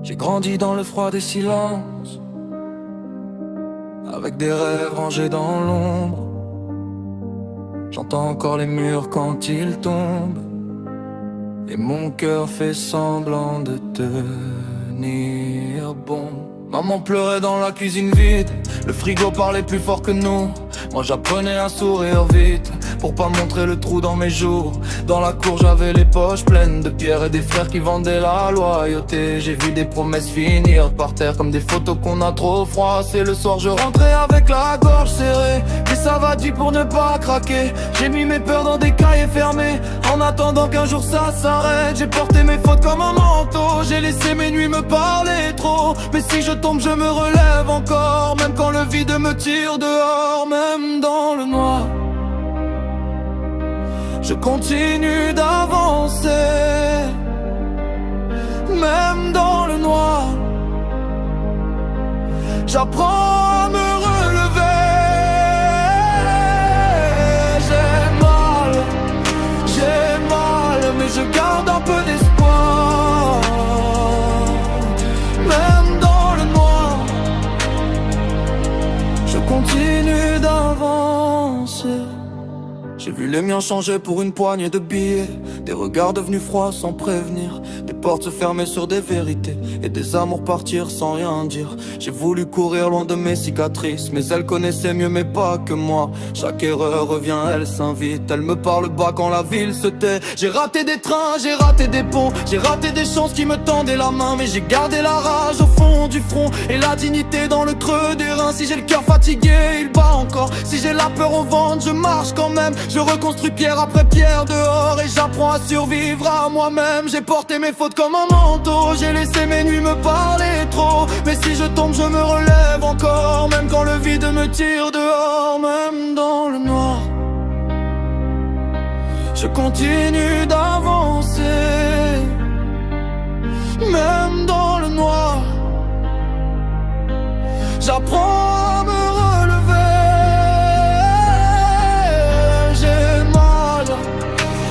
J'ai grandi dans le froid des silences, avec des rêves rangés dans l'ombre. J'entends encore les murs quand ils tombent, et mon cœur fait semblant de tenir bon. Maman pleurait dans la cuisine vide, le frigo parlait plus fort que nous. Moi j'apprenais à sourire vite, pour pas montrer le trou dans mes jours. Dans la cour j'avais les poches pleines de pierres et des frères qui vendaient la loyauté. J'ai vu des promesses finir par terre comme des photos qu'on a trop froissées. Le soir je rentrais avec la gorge serrée, mais ça va dit pour ne pas craquer. J'ai mis mes peurs dans des cahiers fermés, en attendant qu'un jour ça s'arrête. J'ai porté mes fautes comme un manteau, j'ai laissé mes nuits me parler trop. Mais si je tombe je me relève encore, même quand le vide me tire dehors. Même dans le noir je continue d'avancer, même dans le noir. J'apprends à me relever. J'ai mal, mais je garde un peu d'espoir. Même dans le noir, je continue d'avancer. J'ai vu les miens changer pour une poignée de billets, des regards devenus froids sans prévenir, des portes se fermer sur des vérités et des amours partir sans rien dire. J'ai voulu courir loin de mes cicatrices, mais elle connaissait mieux mais pas que moi. Chaque erreur revient, elle s'invite, elle me parle bas quand la ville se tait. J'ai raté des trains, j'ai raté des ponts, j'ai raté des chances qui me tendaient la main, mais j'ai gardé la rage au fond du front et la dignité dans le creux des reins. Si j'ai le cœur fatigué, il bat encore. Si j'ai la peur au ventre, je marche quand même. Je reconstruis pierre après pierre dehors et j'apprends à survivre à moi-même. J'ai porté mes fautes comme un manteau, j'ai laissé mes nuits me parler trop. Mais si je tombe je me relève encore, même quand le vide me tire dehors. Même dans le noir, je continue d'avancer. Même dans le noir, j'apprends à me relever.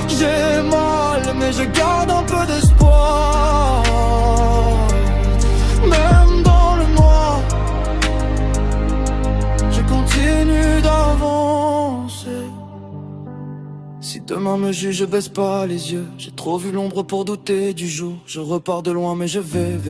J'ai mal, mais je garde un peu d'espoir. Même dans le noir, je continue d'avancer. Si demain me juge, je baisse pas les yeux. J'ai trop vu l'ombre pour douter du jour. Je repars de loin, mais je vais